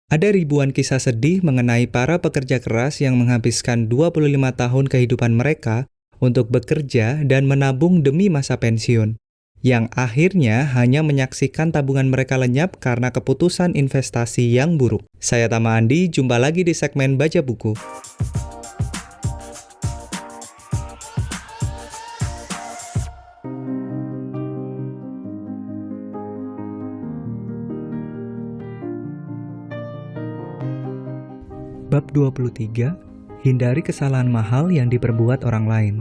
Ada ribuan kisah sedih mengenai para pekerja keras yang menghabiskan 25 tahun kehidupan mereka untuk bekerja dan menabung demi masa pensiun, yang akhirnya hanya menyaksikan tabungan mereka lenyap karena keputusan investasi yang buruk. Saya Tama Andi, jumpa lagi di segmen Baca Buku. Bab 23, hindari kesalahan mahal yang diperbuat orang lain.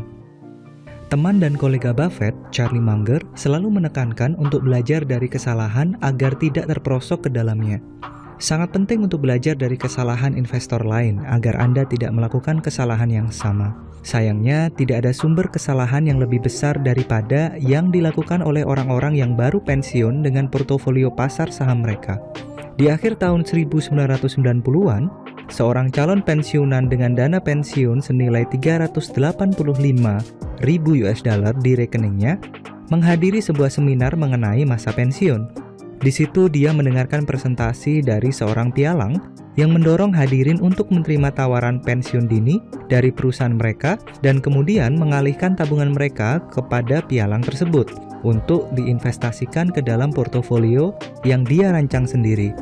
Teman dan kolega Buffett, Charlie Munger, selalu menekankan untuk belajar dari kesalahan agar tidak terperosok ke dalamnya. Sangat penting untuk belajar dari kesalahan investor lain agar Anda tidak melakukan kesalahan yang sama. Sayangnya, tidak ada sumber kesalahan yang lebih besar daripada yang dilakukan oleh orang-orang yang baru pensiun dengan portofolio pasar saham mereka. Di akhir tahun 1990-an, seorang calon pensiunan dengan dana pensiun senilai 385.000 US dollar di rekeningnya menghadiri sebuah seminar mengenai masa pensiun. Di situ dia mendengarkan presentasi dari seorang pialang yang mendorong hadirin untuk menerima tawaran pensiun dini dari perusahaan mereka dan kemudian mengalihkan tabungan mereka kepada pialang tersebut untuk diinvestasikan ke dalam portofolio yang dia rancang sendiri.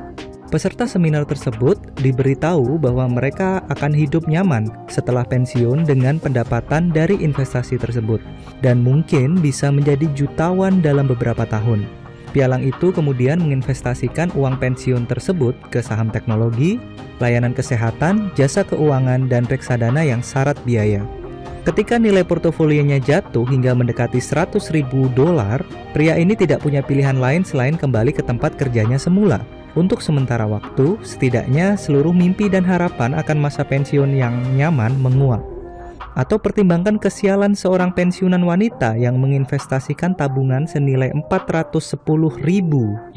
Peserta seminar tersebut diberitahu bahwa mereka akan hidup nyaman setelah pensiun dengan pendapatan dari investasi tersebut dan mungkin bisa menjadi jutawan dalam beberapa tahun. Pialang itu kemudian menginvestasikan uang pensiun tersebut ke saham teknologi, layanan kesehatan, jasa keuangan, dan reksadana yang syarat biaya. Ketika nilai portofolionya jatuh hingga mendekati $100.000, pria ini tidak punya pilihan lain selain kembali ke tempat kerjanya semula. Untuk sementara waktu, setidaknya seluruh mimpi dan harapan akan masa pensiun yang nyaman menguap. Atau pertimbangkan kesialan seorang pensiunan wanita yang menginvestasikan tabungan senilai $410.000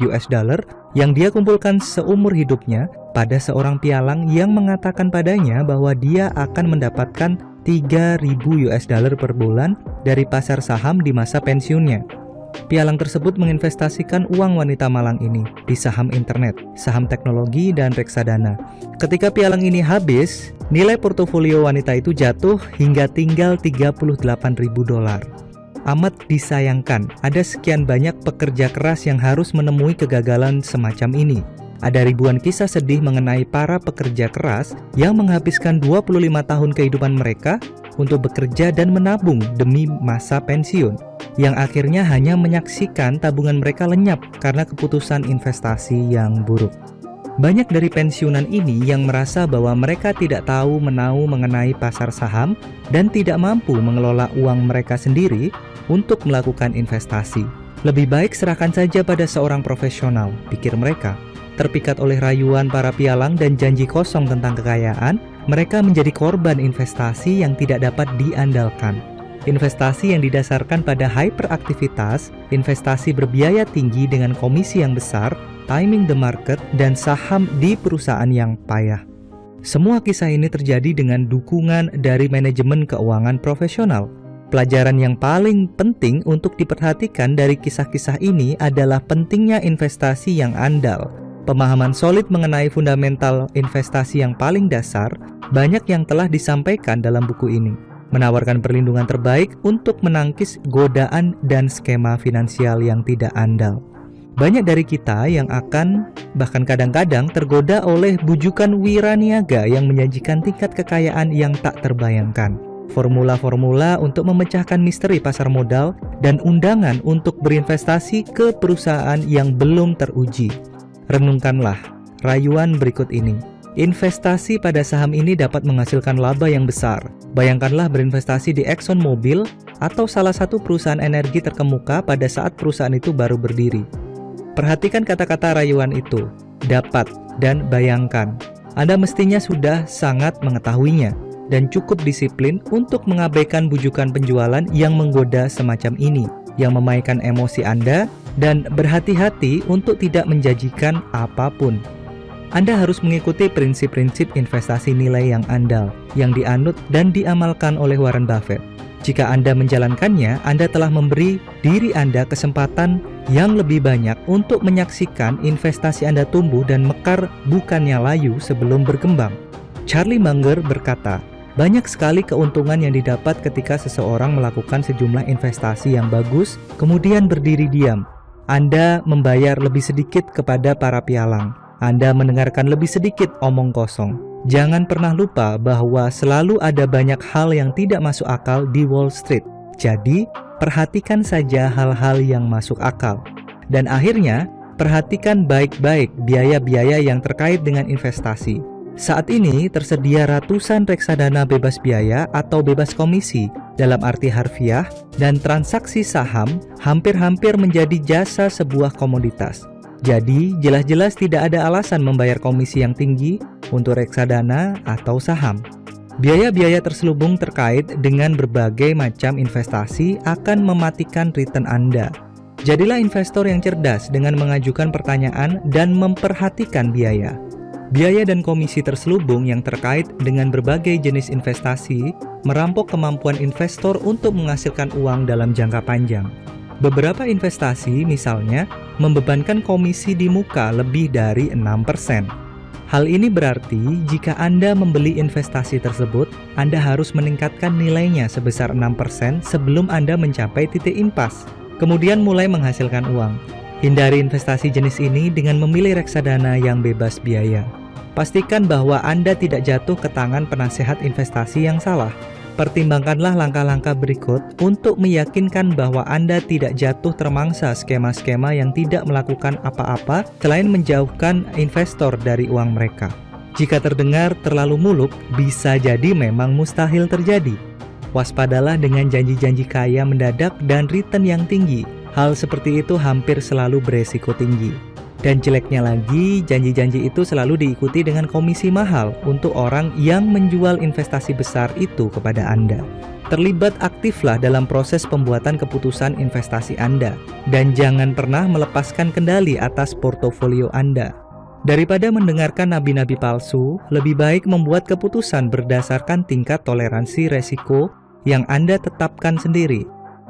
US dollar yang dia kumpulkan seumur hidupnya pada seorang pialang yang mengatakan padanya bahwa dia akan mendapatkan $3.000 US dollar per bulan dari pasar saham di masa pensiunnya. Pialang tersebut menginvestasikan uang wanita malang ini di saham internet, saham teknologi, dan reksadana. Ketika pialang ini habis, nilai portofolio wanita itu jatuh hingga tinggal $38.000. Amat disayangkan, ada sekian banyak pekerja keras yang harus menemui kegagalan semacam ini. Ada ribuan kisah sedih mengenai para pekerja keras yang menghabiskan 25 tahun kehidupan mereka untuk bekerja dan menabung demi masa pensiun, yang akhirnya hanya menyaksikan tabungan mereka lenyap karena keputusan investasi yang buruk. Banyak dari pensiunan ini yang merasa bahwa mereka tidak tahu menau mengenai pasar saham dan tidak mampu mengelola uang mereka sendiri untuk melakukan investasi. Lebih baik serahkan saja pada seorang profesional, pikir mereka. Terpikat oleh rayuan para pialang dan janji kosong tentang kekayaan, mereka menjadi korban investasi yang tidak dapat diandalkan. Investasi yang didasarkan pada hyperaktivitas, investasi berbiaya tinggi dengan komisi yang besar, timing the market, dan saham di perusahaan yang payah. Semua kisah ini terjadi dengan dukungan dari manajemen keuangan profesional. Pelajaran yang paling penting untuk diperhatikan dari kisah-kisah ini adalah pentingnya investasi yang andal. Pemahaman solid mengenai fundamental investasi yang paling dasar banyak yang telah disampaikan dalam buku ini, menawarkan perlindungan terbaik untuk menangkis godaan dan skema finansial yang tidak andal. Banyak dari kita yang akan, bahkan kadang-kadang tergoda oleh bujukan wiraniaga yang menjanjikan tingkat kekayaan yang tak terbayangkan, formula-formula untuk memecahkan misteri pasar modal, dan undangan untuk berinvestasi ke perusahaan yang belum teruji. Renungkanlah rayuan berikut ini. Investasi pada saham ini dapat menghasilkan laba yang besar. Bayangkanlah berinvestasi di ExxonMobil atau salah satu perusahaan energi terkemuka pada saat perusahaan itu baru berdiri. Perhatikan kata-kata rayuan itu, dapat dan bayangkan. Anda mestinya sudah sangat mengetahuinya dan cukup disiplin untuk mengabaikan bujukan penjualan yang menggoda semacam ini, yang memainkan emosi Anda, dan berhati-hati untuk tidak menjanjikan apapun. Anda harus mengikuti prinsip-prinsip investasi nilai yang andal, yang dianut dan diamalkan oleh Warren Buffett. Jika Anda menjalankannya, Anda telah memberi diri Anda kesempatan yang lebih banyak untuk menyaksikan investasi Anda tumbuh dan mekar bukannya layu sebelum berkembang. Charlie Munger berkata, banyak sekali keuntungan yang didapat ketika seseorang melakukan sejumlah investasi yang bagus, kemudian berdiri diam. Anda membayar lebih sedikit kepada para pialang. Anda mendengarkan lebih sedikit omong kosong. Jangan pernah lupa bahwa selalu ada banyak hal yang tidak masuk akal di Wall Street. Jadi, perhatikan saja hal-hal yang masuk akal. Dan akhirnya, perhatikan baik-baik biaya-biaya yang terkait dengan investasi. Saat ini tersedia ratusan reksadana bebas biaya atau bebas komisi dalam arti harfiah, dan transaksi saham hampir-hampir menjadi jasa sebuah komoditas. Jadi, jelas-jelas tidak ada alasan membayar komisi yang tinggi untuk reksadana atau saham. Biaya-biaya terselubung terkait dengan berbagai macam investasi akan mematikan return Anda. Jadilah investor yang cerdas dengan mengajukan pertanyaan dan memperhatikan biaya. Biaya dan komisi terselubung yang terkait dengan berbagai jenis investasi merampok kemampuan investor untuk menghasilkan uang dalam jangka panjang. Beberapa investasi misalnya membebankan komisi di muka lebih dari 6%. Hal ini berarti jika Anda membeli investasi tersebut, Anda harus meningkatkan nilainya sebesar 6% sebelum Anda mencapai titik impas, kemudian mulai menghasilkan uang. Hindari investasi jenis ini dengan memilih reksadana yang bebas biaya. Pastikan bahwa Anda tidak jatuh ke tangan penasehat investasi yang salah. Pertimbangkanlah langkah-langkah berikut untuk meyakinkan bahwa Anda tidak jatuh termangsa skema-skema yang tidak melakukan apa-apa selain menjauhkan investor dari uang mereka. Jika terdengar terlalu muluk, bisa jadi memang mustahil terjadi. Waspadalah dengan janji-janji kaya mendadak dan return yang tinggi. Hal seperti itu hampir selalu beresiko tinggi. Dan jeleknya lagi, janji-janji itu selalu diikuti dengan komisi mahal untuk orang yang menjual investasi besar itu kepada Anda. Terlibat aktiflah dalam proses pembuatan keputusan investasi Anda, dan jangan pernah melepaskan kendali atas portofolio Anda. Daripada mendengarkan nabi-nabi palsu, lebih baik membuat keputusan berdasarkan tingkat toleransi resiko yang Anda tetapkan sendiri.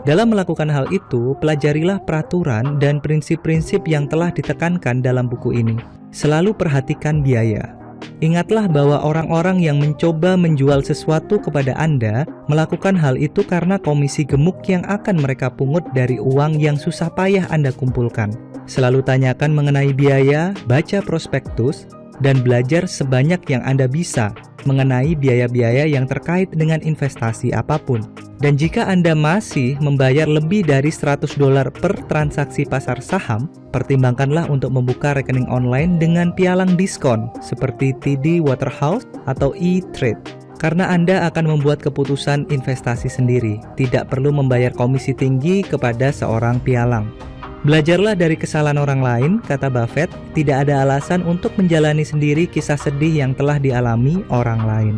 Dalam melakukan hal itu, pelajarilah peraturan dan prinsip-prinsip yang telah ditekankan dalam buku ini. Selalu perhatikan biaya. Ingatlah bahwa orang-orang yang mencoba menjual sesuatu kepada Anda melakukan hal itu karena komisi gemuk yang akan mereka pungut dari uang yang susah payah Anda kumpulkan. Selalu tanyakan mengenai biaya, baca prospektus, dan belajar sebanyak yang Anda bisa mengenai biaya-biaya yang terkait dengan investasi apapun. Dan jika Anda masih membayar lebih dari $100 per transaksi pasar saham, pertimbangkanlah untuk membuka rekening online dengan pialang diskon seperti TD Waterhouse atau E-Trade. Karena Anda akan membuat keputusan investasi sendiri, tidak perlu membayar komisi tinggi kepada seorang pialang. Belajarlah dari kesalahan orang lain, kata Buffett, tidak ada alasan untuk menjalani sendiri kisah sedih yang telah dialami orang lain.